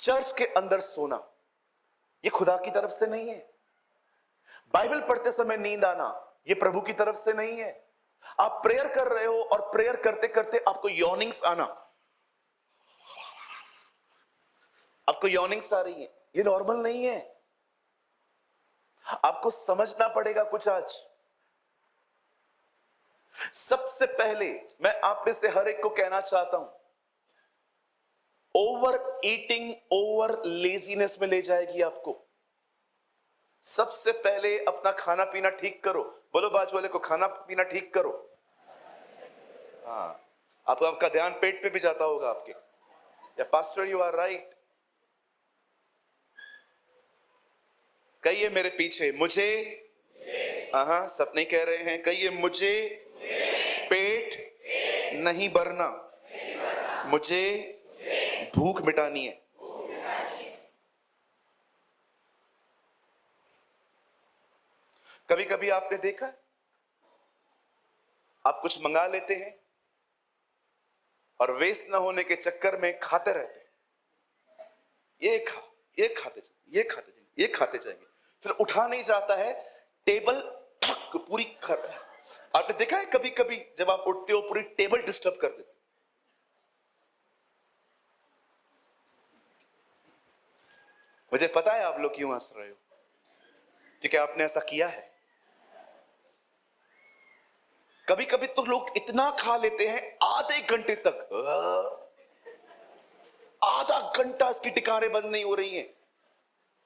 Church के अंदर सोना ये खुदा की तरफ से नहीं है। बाइबल पढ़ते समय नींद आना ये प्रभु की तरफ से नहीं है। आप प्रेयर कर रहे हो और प्रेयर करते करते आपको यॉर्निंग्स आना, आपको यॉर्निंग्स आ रही है, ये नॉर्मल नहीं है। आपको समझना पड़ेगा कुछ आज। सबसे पहले मैं आप में से हर एक को कहना चाहता हूं, ओवर ईटिंग ओवर लेजीनेस में ले जाएगी आपको। सबसे पहले अपना खाना पीना ठीक करो। बोलो बाजू वाले को, खाना पीना ठीक करो। हाँ, आपका ध्यान पेट पे भी जाता होगा आपके। या पास्टर यू आर राइट। कहिए मेरे पीछे, मुझे, हाँ सब नहीं कह रहे हैं, कहिए मुझे पेट नहीं भरना, मुझे भूख मिटानी है। कभी कभी आपने देखा, आप कुछ मंगा लेते हैं और वेस्ट ना होने के चक्कर में खाते रहते हैं। ये खाते जाएंगे, ये खाते जाएंगे, ये खाते जाएंगे, फिर उठा नहीं जाता है, टेबल पूरी आपने देखा है कभी कभी जब आप उठते हो पूरी टेबल डिस्टर्ब कर देते। मुझे पता है आप लोग क्यों हंस रहे हो, क्योंकि आपने ऐसा किया है। कभी कभी तो लोग इतना खा लेते हैं आधे घंटे तक, आधा घंटा इसकी टिकारें बंद नहीं हो रही हैं।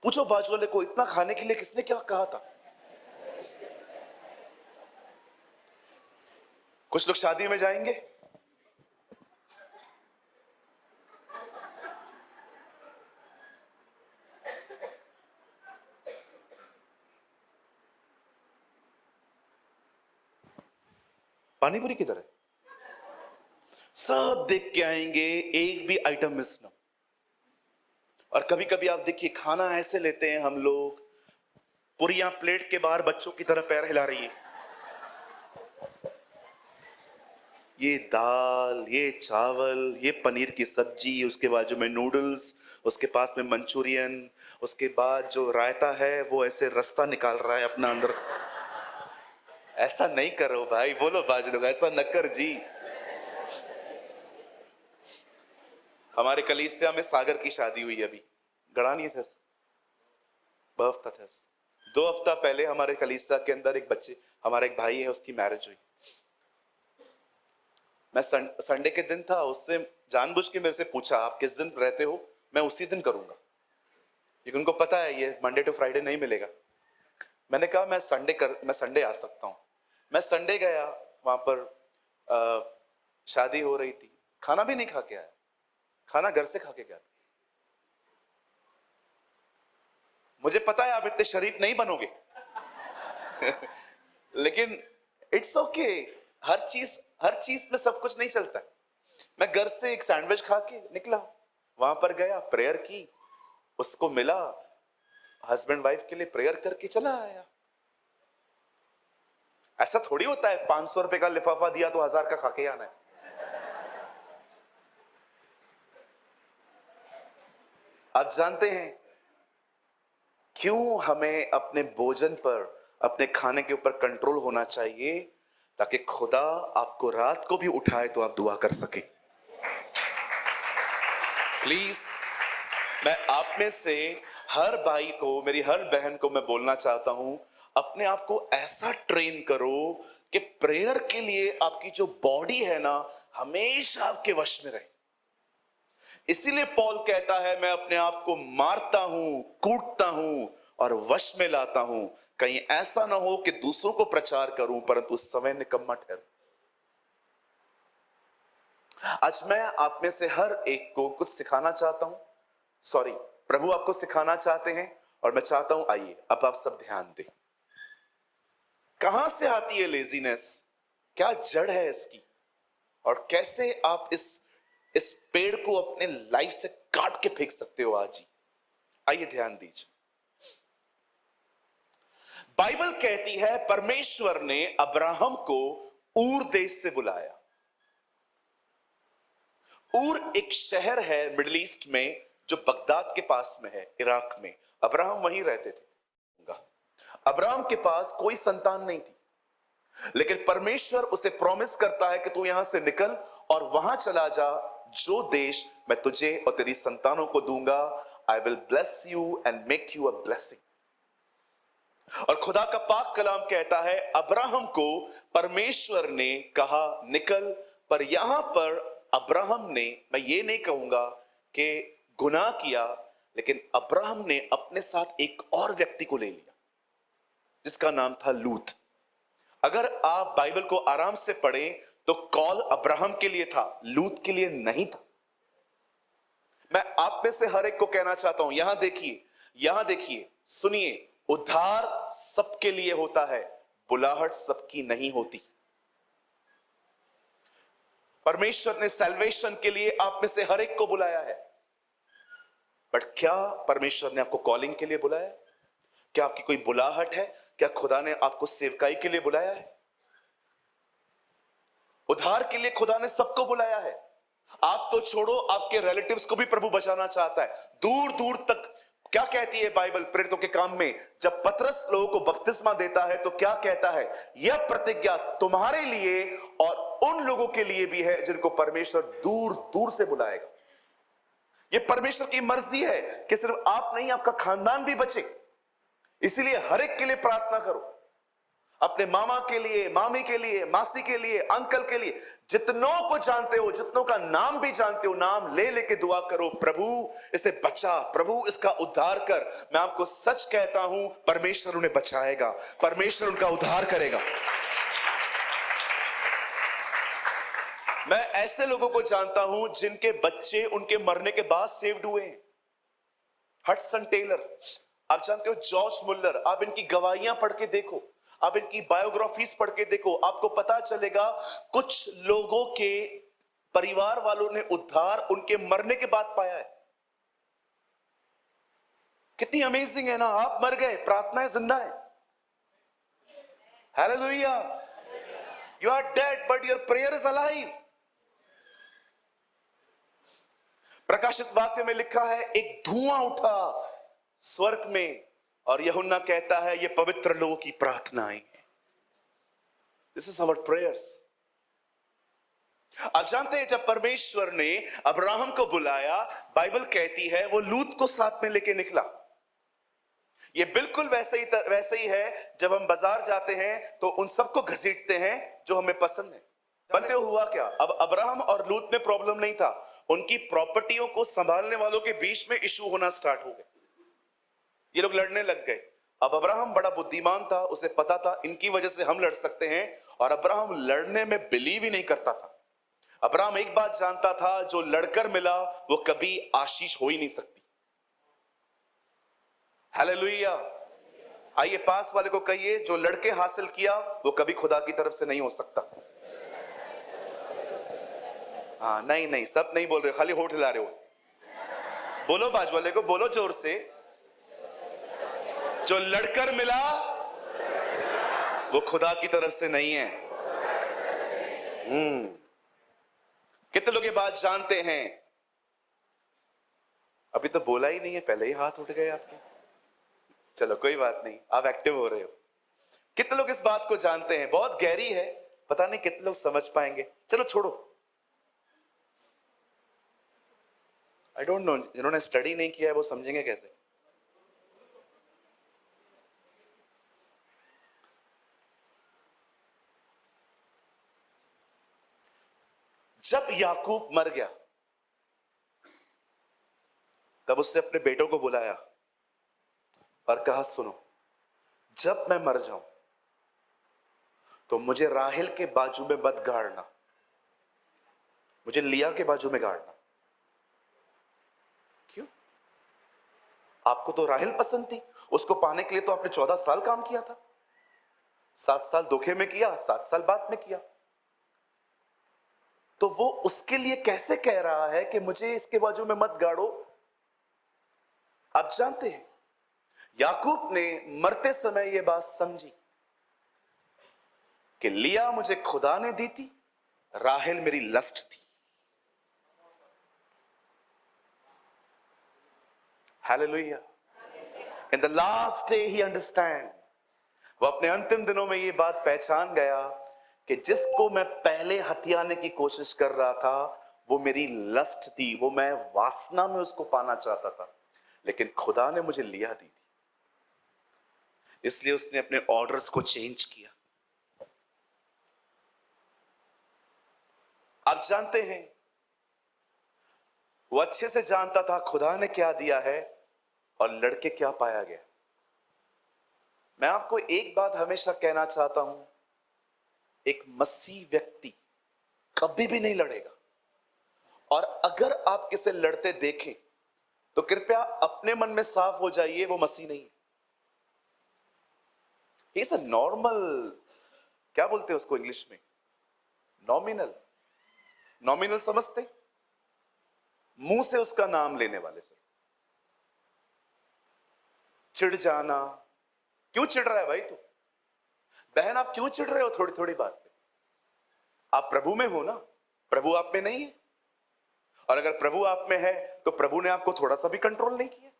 पूछो बाजू वाले को, इतना खाने के लिए किसने क्या कहा था? कुछ लोग शादी में जाएंगे, पानीपुरी की तरह सब देख के आएंगे, एक भी आइटम मिस ना। और कभी कभी आप देखिए खाना ऐसे लेते हैं हम लोग, पुरियां प्लेट के बाहर बच्चों की तरह पैर हिला रही है। ये दाल, ये चावल, ये पनीर की सब्जी, उसके बाजू में नूडल्स, उसके पास में मंचूरियन, उसके बाद जो रायता है वो ऐसे रास्ता निकाल रहा है अपना अंदर। ऐसा नहीं करो भाई, बोलो बाजू लोग, ऐसा न कर जी। हमारे कलीसिया में सागर की शादी हुई अभी, गड़ा नहीं थे, 2 हफ्ता थे। 2 हफ्ता पहले हमारे कलीसिया के अंदर एक बच्चे, हमारा एक भाई है, उसकी मैरिज हुई। मैं संडे के दिन था, उससे जानबूझ के मेरे से पूछा आप किस दिन रहते हो, मैं उसी दिन करूंगा, क्योंकि उनको पता है ये मंडे टू फ्राइडे नहीं मिलेगा। मैंने कहा मैं संडे आ सकता हूँ। मैं संडे गया, वहां पर शादी हो रही थी, खाना भी नहीं खा के आया, खाना घर से खा के गया। मुझे पता है आप इतने शरीफ नहीं बनोगे लेकिन इट्स ओके, हर चीज में सब कुछ नहीं चलता। मैं घर से एक सैंडविच खा के निकला, वहां पर गया, प्रेयर की, उसको मिला, हस्बैंड वाइफ के लिए प्रेयर करके चला आया। ऐसा थोड़ी होता है 500 रुपए का लिफाफा दिया तो 1000 का खा के आना है। आप जानते हैं क्यों हमें अपने भोजन पर, अपने खाने के ऊपर कंट्रोल होना चाहिए? ताकि खुदा आपको रात को भी उठाए तो आप दुआ कर सके। प्लीज, मैं आप में से हर भाई को, मेरी हर बहन को मैं बोलना चाहता हूं, अपने आप को ऐसा ट्रेन करो कि प्रेयर के लिए आपकी जो बॉडी है ना, हमेशा आपके वश में रहे। इसीलिए पॉल कहता है मैं अपने आप को मारता हूं, कूटता हूं और वश में लाता हूं, कहीं ऐसा ना हो कि दूसरों को प्रचार करूं परंतु उस समय निकम्मा ठहरूं। आज मैं आप में से हर एक को कुछ सिखाना चाहता हूं, सॉरी, प्रभु आपको सिखाना चाहते हैं और मैं चाहता हूं आइए अब आप सब ध्यान दें। कहां से आती है लेजीनेस, क्या जड़ है इसकी, और कैसे आप इस पेड़ को अपने लाइफ से काट के फेंक सकते हो आज ही। आइए ध्यान दीजिए। बाइबल कहती है परमेश्वर ने अब्राहम को ऊर देश से बुलाया। ऊर एक शहर है मिडिल ईस्ट में जो बगदाद के पास में है, इराक में। अब्राहम वहीं रहते थे। अब्राहम के पास कोई संतान नहीं थी, लेकिन परमेश्वर उसे प्रॉमिस करता है कि तू यहां से निकल और वहां चला जा, जो देश मैं तुझे और तेरी संतानों को दूंगा। I will bless you and make you a blessing. और खुदा का पाक कलाम कहता है अब्राहम को परमेश्वर ने कहा निकल, पर यहां पर अब्राहम ने, मैं ये नहीं कहूंगा कि गुनाह किया, लेकिन अब्राहम ने अपने साथ एक और व्यक्ति को ले लिया जिसका नाम था लूत। अगर आप बाइबल को आराम से पढ़ें तो कॉल अब्राहम के लिए था, लूत के लिए नहीं था। मैं आप में से हर एक को कहना चाहता हूं, यहां देखिए, सुनिए, उद्धार सबके लिए होता है, बुलाहट सबकी नहीं होती। परमेश्वर ने सैल्वेशन के लिए आप में से हर एक को बुलाया है, बट क्या परमेश्वर ने आपको कॉलिंग के लिए बुलाया है? क्या आपकी कोई बुलाहट है? क्या खुदा ने आपको सेवकाई के लिए बुलाया है? उद्धार के लिए खुदा ने सबको बुलाया है। आप तो छोड़ो, आपके रिलेटिव्स को भी प्रभु बचाना चाहता है, दूर दूर तक। क्या कहती है बाइबल प्रेरितों के काम में? जब पतरस लोगों को बपतिस्मा देता है तो क्या कहता है? यह प्रतिज्ञा तुम्हारे लिए और उन लोगों के लिए भी है जिनको परमेश्वर दूर दूर से बुलाएगा। यह परमेश्वर की मर्जी है कि सिर्फ आप नहीं, आपका खानदान भी बचे। इसीलिए हर एक के लिए प्रार्थना करो, अपने मामा के लिए, मामी के लिए, मासी के लिए, अंकल के लिए, जितनों को जानते हो, जितनों का नाम भी जानते हो, नाम ले लेके दुआ करो, प्रभु इसे बचा, प्रभु इसका उद्धार कर। मैं आपको सच कहता हूं, परमेश्वर उन्हें बचाएगा, परमेश्वर उनका उद्धार करेगा। मैं ऐसे लोगों को जानता हूं जिनके बच्चे उनके मरने के बाद सेव्ड हुए हैं। हडसन टेलर, आप जानते हो, जॉर्ज मुल्लर, आप इनकी गवाहियां पढ़ के देखो, आप इनकी बायोग्राफीज पढ़ के देखो, आपको पता चलेगा कुछ लोगों के परिवार वालों ने उद्धार उनके मरने के बाद पाया है। कितनी अमेजिंग है ना। आप मर गए, प्रार्थनाएं जिंदा है। Hallelujah. You are dead but your prayer is alive. प्रकाशित वाक्य में लिखा है एक धुआं उठा स्वर्ग में, और यूहन्ना कहता है ये पवित्र लोगों की प्रार्थनाएं हैं। This is our prayers. आप जानते हैं जब परमेश्वर ने अब्राहम को बुलाया, बाइबल कहती है वो लूत को साथ में लेके निकला। ये बिल्कुल वैसे ही है जब हम बाजार जाते हैं तो उन सबको घसीटते हैं जो हमें पसंद है। बनते हुआ क्या, अब अब्राहम और लूत में प्रॉब्लम नहीं था, उनकी प्रॉपर्टियों को संभालने वालों के बीच में इशू होना स्टार्ट हो गए। ये लोग लड़ने लग गए। अब अब्राहम बड़ा बुद्धिमान था, उसे पता था इनकी वजह से हम लड़ सकते हैं, और अब्राहम लड़ने में बिलीव ही नहीं करता था। अब्राहम एक बात जानता था, जो लड़कर मिला वो कभी आशीष हो ही नहीं सकती। हालेलुया। आइए पास वाले को कहिए, जो लड़के हासिल किया वो कभी खुदा की तरफ से नहीं हो सकता। हाँ, नहीं, सब नहीं बोल रहे, खाली होठ हिला रहे हो। बोलो बाजू वाले को, बोलो जोर से, जो लड़कर मिला वो खुदा की तरफ से नहीं है। कितने लोग ये बात जानते हैं? अभी तो बोला ही नहीं है, पहले ही हाथ उठ गए आपके। चलो कोई बात नहीं, आप एक्टिव हो रहे हो। कितने लोग इस बात को जानते हैं? बहुत गहरी है, पता नहीं कितने लोग समझ पाएंगे। चलो छोड़ो, आई डोंट नो, जिन्होंने स्टडी नहीं किया है वो समझेंगे कैसे। जब याकूब मर गया तब उससे अपने बेटों को बुलाया और कहा सुनो, जब मैं मर जाऊं तो मुझे राहेल के बाजू में मत गाड़ना, मुझे लिया के बाजू में गाड़ना। क्यों? आपको तो राहेल पसंद थी, उसको पाने के लिए तो आपने 14 साल काम किया था। 7 साल धोखे में किया, 7 साल बाद में किया। तो वो उसके लिए कैसे कह रहा है कि मुझे इसके बाजू में मत गाड़ो? आप जानते हैं याकूब ने मरते समय यह बात समझी कि लिया मुझे खुदा ने दी थी, राहेल मेरी लस्ट थी। Hallelujah. In the last day he understand, वो अपने अंतिम दिनों में ये बात पहचान गया कि जिसको मैं पहले हथियाने की कोशिश कर रहा था वो मेरी लस्ट थी, वो मैं वासना में उसको पाना चाहता था, लेकिन खुदा ने मुझे लिया दी थी। इसलिए उसने अपने ऑर्डर्स को चेंज किया। आप जानते हैं, वो अच्छे से जानता था खुदा ने क्या दिया है और लड़के क्या पाया गया। मैं आपको एक बात हमेशा कहना चाहता हूं, एक मसीह व्यक्ति कभी भी नहीं लड़ेगा, और अगर आप किसे लड़ते देखें तो कृपया अपने मन में साफ हो जाइए, वो मसीह नहीं है। ही इज अ नॉर्मल, क्या बोलते हैं उसको इंग्लिश में, नॉमिनल। नॉमिनल समझते, मुंह से उसका नाम लेने वाले से चिढ़ जाना। क्यों चिढ़ रहा है भाई तू? बहन आप क्यों चिढ़ रहे हो थोड़ी थोड़ी बात पे? आप प्रभु में हो ना, प्रभु आप में नहीं है। और अगर प्रभु आप में है तो प्रभु ने आपको थोड़ा सा भी कंट्रोल नहीं किया।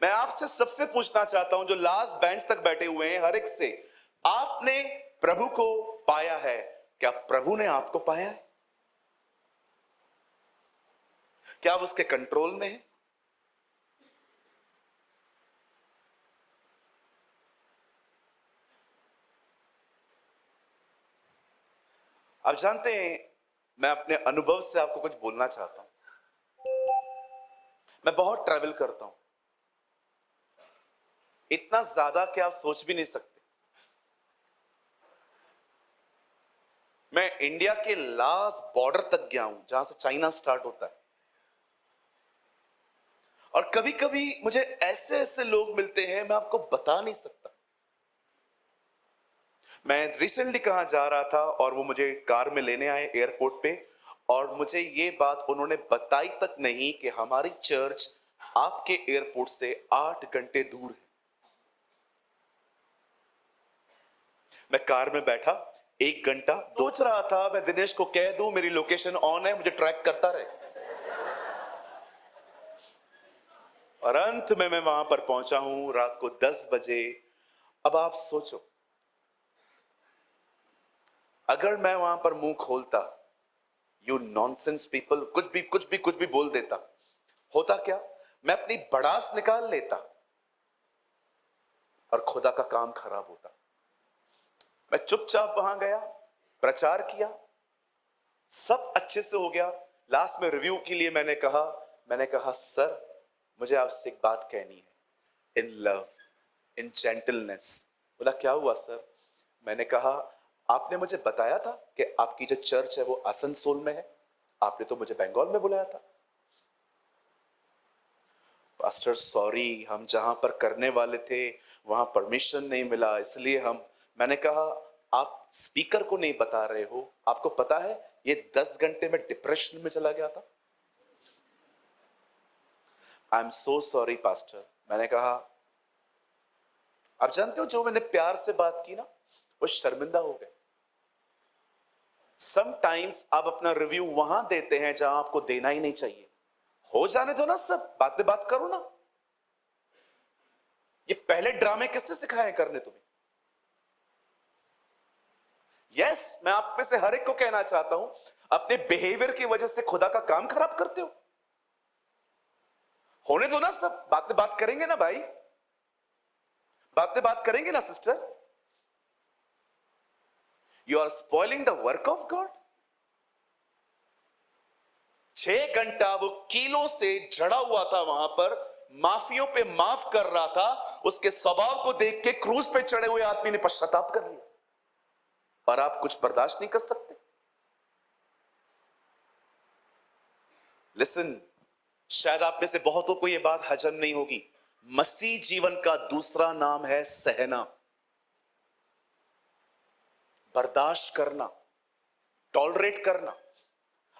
मैं आपसे सबसे पूछना चाहता हूं, जो लास्ट बेंच तक बैठे हुए हैं, हर एक से, आपने प्रभु को पाया है? क्या प्रभु ने आपको पाया है? क्या आप उसके कंट्रोल में है? आप जानते हैं, मैं अपने अनुभव से आपको कुछ बोलना चाहता हूं। मैं बहुत ट्रैवल करता हूं, इतना ज्यादा कि आप सोच भी नहीं सकते। मैं इंडिया के लास्ट बॉर्डर तक गया हूं, जहां से चाइना स्टार्ट होता है। और कभी कभी मुझे ऐसे ऐसे लोग मिलते हैं, मैं आपको बता नहीं सकता। मैं रिसेंटली कहां जा रहा था और वो मुझे कार में लेने आए एयरपोर्ट पे, और मुझे ये बात उन्होंने बताई तक नहीं कि हमारी चर्च आपके एयरपोर्ट से 8 घंटे दूर है। मैं कार में बैठा 1 घंटा सोच रहा था मैं दिनेश को कह दूं मेरी लोकेशन ऑन है, मुझे ट्रैक करता रहे। और अंत में मैं वहां पर पहुंचा हूं रात को 10 बजे। अब आप सोचो, अगर मैं वहां पर मुंह खोलता, यू नॉनसेंस पीपल, कुछ भी बोल देता, होता क्या? मैं अपनी भड़ास निकाल लेता और खुदा का काम खराब होता। मैं चुपचाप वहां गया, प्रचार किया, सब अच्छे से हो गया। लास्ट में रिव्यू के लिए मैंने कहा सर मुझे आपसे एक बात कहनी है, इन लव, इन जेंटलनेस। बोला क्या हुआ सर? मैंने कहा आपने मुझे बताया था कि आपकी जो चर्च है वो आसनसोल में है, आपने तो मुझे बंगाल में बुलाया था। पास्टर सॉरी, हम जहां पर करने वाले थे वहां परमिशन नहीं मिला, इसलिए हम। मैंने कहा आप स्पीकर को नहीं बता रहे हो, आपको पता है ये 10 घंटे में डिप्रेशन में चला गया था। I am so sorry pastor. मैंने कहा आप जानते हो, जो मैंने प्यार से बात की ना, वो शर्मिंदा हो गए। समटाइम्स आप अपना रिव्यू वहां देते हैं जहां आपको देना ही नहीं चाहिए। हो जाने दो ना, सब बात करो ना। ये पहले ड्रामे किसने सिखाए करने तुम्हें? यस, मैं आप में से हर एक को कहना चाहता हूं, अपने बिहेवियर की वजह से खुदा का काम खराब करते हो। होने दो ना, सब बात करेंगे ना भाई, बात करेंगे ना sister. You are spoiling the work of God. 6 घंटा वो कीलों से जड़ा हुआ था वहां पर, माफियों पे माफ कर रहा था। उसके स्वभाव को देख के क्रूज पे चढ़े हुए आदमी ने पश्चाताप कर लिया, और आप कुछ बर्दाश्त नहीं कर सकते। लिसन, शायद आप में से बहुतों को यह बात हजम नहीं होगी, मसीह जीवन का दूसरा नाम है सहना, बर्दाश्त करना, टॉलरेट करना।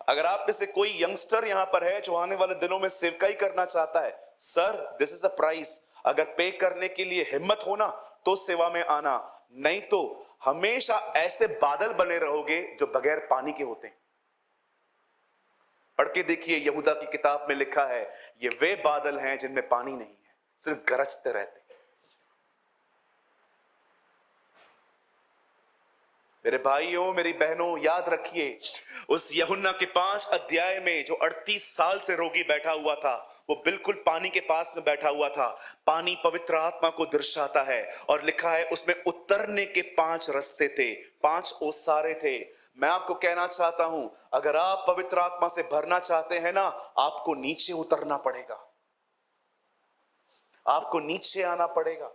अगर आप में से कोई यंगस्टर यहां पर है जो आने वाले दिनों में सेवकाई करना चाहता है, sir this is a price. अगर पे करने के लिए हिम्मत हो ना तो सेवा में आना, नहीं तो हमेशा ऐसे बादल बने रहोगे जो बगैर पानी के होते हैं। पढ़ के देखिए, यहूदा की किताब में लिखा है, ये वे बादल हैं जिनमें पानी नहीं है, सिर्फ गरजते रहते। मेरे भाइयों, मेरी बहनों, याद रखिए, उस यूहन्ना के 5 अध्याय में जो 38 साल से रोगी बैठा हुआ था, वो बिल्कुल पानी के पास में बैठा हुआ था। पानी पवित्र आत्मा को दर्शाता है, और लिखा है उसमें उतरने के 5 रास्ते थे, 5 ओसारे थे। मैं आपको कहना चाहता हूं, अगर आप पवित्र आत्मा से भरना चाहते हैं ना, आपको नीचे उतरना पड़ेगा, आपको नीचे आना पड़ेगा।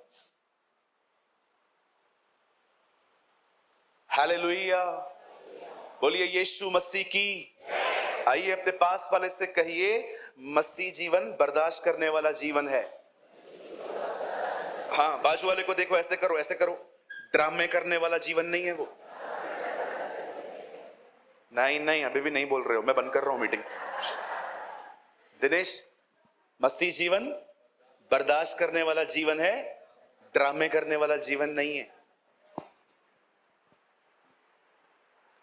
हालेलुया, बोलिए यीशु मसीह की। आइए अपने पास वाले से कहिए, मसीह जीवन बर्दाश्त करने वाला जीवन है। हाँ, बाजू वाले को देखो, ऐसे करो, ऐसे करो। ड्रामे करने वाला जीवन नहीं है वो। नहीं नहीं, अभी भी नहीं बोल रहे हो, मैं बंद कर रहा हूं मीटिंग। दिनेश, मसीह जीवन बर्दाश्त करने वाला जीवन है, ड्रामे करने वाला जीवन नहीं है।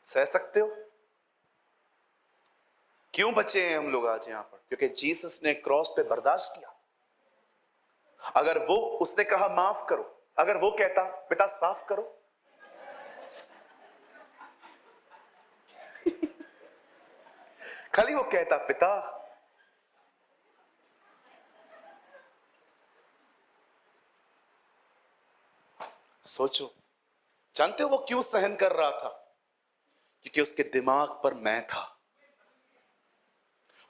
सह सकते हो? क्यों बचे हैं हम लोग आज यहां पर? क्योंकि जीसस ने क्रॉस पे बर्दाश्त किया। अगर वो, उसने कहा माफ करो, अगर वो कहता पिता साफ करो, खाली वो कहता पिता, सोचो, जानते हो वो क्यों सहन कर रहा था? क्योंकि उसके दिमाग पर मैं था,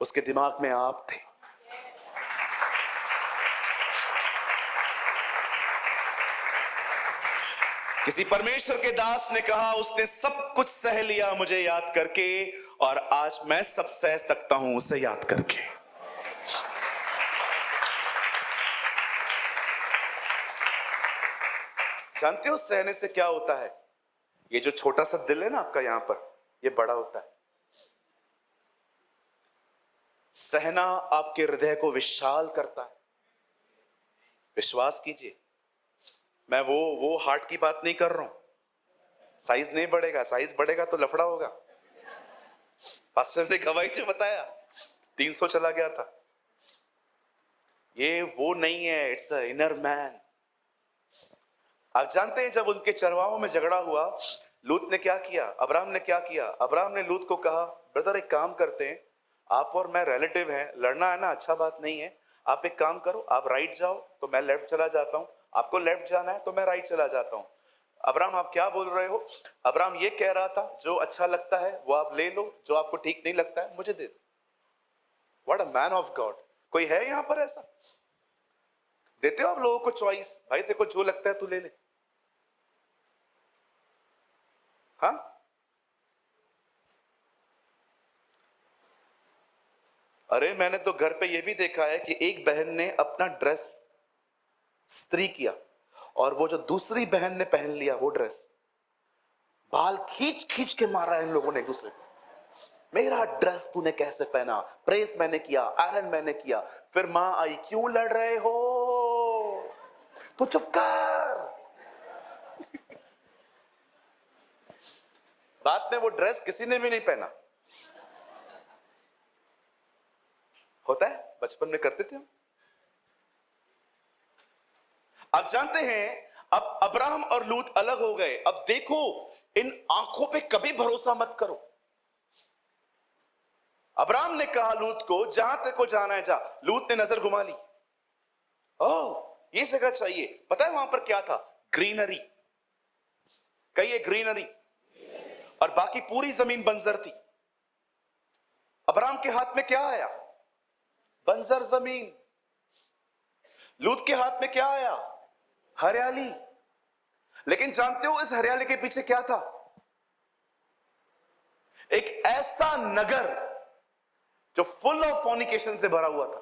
उसके दिमाग में आप थे। किसी परमेश्वर के दास ने कहा, उसने सब कुछ सह लिया मुझे याद करके, और आज मैं सब सह सकता हूं उसे याद करके। जानते हो सहने से क्या होता है? ये जो छोटा सा दिल है ना आपका यहां पर, ये बड़ा होता है। सहना आपके हृदय को विशाल करता है। विश्वास कीजिए, मैं वो हार्ट की बात नहीं कर रहा हूं। साइज नहीं बढ़ेगा, साइज बढ़ेगा तो लफड़ा होगा। पास्टर ने गवाही से बताया 300 चला गया था। ये वो नहीं है, इट्स अ इनर मैन। आप जानते हैं, जब उनके चरवाहों में झगड़ा हुआ, लूत ने क्या किया, अब्राहम ने क्या किया? अब्राहम ने लूत को कहा, ब्रदर एक काम करते हैं, आप और मैं रिलेटिव हैं, लड़ना है ना अच्छा बात नहीं है, आप एक काम करो, आप राइट जाओ तो मैं लेफ्ट चला जाता हूं, आपको लेफ्ट जाना है तो मैं राइट चला जाता हूं। अब्राहम आप क्या बोल रहे हो? अब्राहम ये कह रहा था, जो अच्छा लगता है वो आप ले लो, जो आपको ठीक नहीं लगता है मुझे दे दो। What a man of God. कोई है यहां पर ऐसा? देते हो आप लोगों को चॉइस, भाई देखो जो लगता है तू ले ले। हाँ, अरे मैंने तो घर पे ये भी देखा है कि एक बहन ने अपना ड्रेस स्त्री किया, और वो जो दूसरी बहन ने पहन लिया वो ड्रेस, बाल खींच खींच के मारा है इन लोगों ने एक दूसरे को। मेरा ड्रेस तूने कैसे पहना? प्रेस मैंने किया, आयरन मैंने किया। फिर मां आई, क्यों लड़ रहे हो? तो चुप कर। बाद में वो ड्रेस किसी ने भी नहीं पहना। होता है, बचपन में करते थे हम। आप जानते हैं, अब अब्राहम और लूत अलग हो गए। अब देखो, इन आंखों पे कभी भरोसा मत करो। अब्राहम ने कहा लूत को, जहां तेरे को जाना है जा। लूत ने नजर घुमा ली, ओह ये जगह चाहिए। पता है वहां पर क्या था? ग्रीनरी। कहिए ग्रीनरी। और बाकी पूरी जमीन बंजर थी। अब्राहम के हाथ में क्या आया? बंजर जमीन। लूत के हाथ में क्या आया? हरियाली। लेकिन जानते हो इस हरियाली के पीछे क्या था? एक ऐसा नगर जो फुल ऑफ फॉर्निकेशन से भरा हुआ था।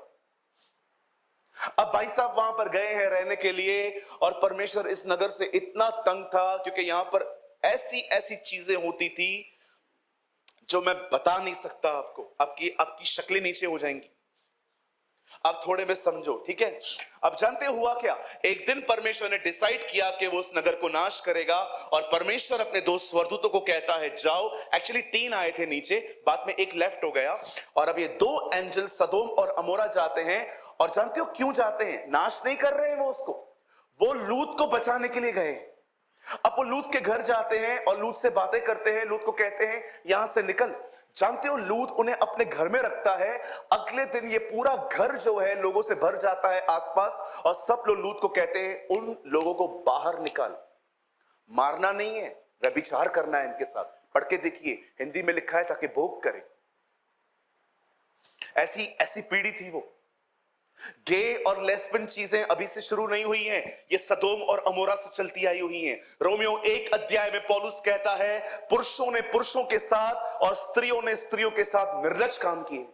अब भाई साहब वहां पर गए हैं रहने के लिए, और परमेश्वर इस नगर से इतना तंग था, क्योंकि यहां पर ऐसी ऐसी चीजें होती थी जो मैं बता नहीं सकता आपको। आपकी शक्लें नीचे हो जाएंगी। अब थोड़े में समझो, ठीक है। अब जानते हो हुआ क्या, एक दिन परमेश्वर ने डिसाइड किया कि वो उस नगर को नाश करेगा, और परमेश्वर अपने दो स्वर्गदूतों को कहता है जाओ। एक्चुअली तीन आए थे नीचे, बाद में एक लेफ्ट हो गया, और अब ये दो एंजल सदोम और अमोरा जाते हैं। और जानते हो क्यों जाते हैं? नाश नहीं कर रहे हैं वो उसको, वो लूत को बचाने के लिए गए। अब वो लूत के घर जाते हैं और लूत से बातें करते हैं, लूत को कहते हैं यहां से निकल। जानते हो लूत उन्हें अपने घर में रखता है। अगले दिन ये पूरा घर जो है लोगों से भर जाता है आसपास, और सब लोग लूत को कहते हैं उन लोगों को बाहर निकाल। मारना नहीं है, व्यभिचार करना है इनके साथ। पढ़ के देखिए, हिंदी में लिखा है ताकि भोग करे। ऐसी ऐसी पीढ़ी थी वो। गे और लेस्बियन चीजें अभी से शुरू नहीं हुई हैं, ये सदोम और अमोरा से चलती आई हुई हैं। रोमियो 1 अध्याय में पौलुस कहता है पुरुषों ने पुरुषों के साथ और स्त्रियों ने स्त्रियों के साथ निर्लज काम किए।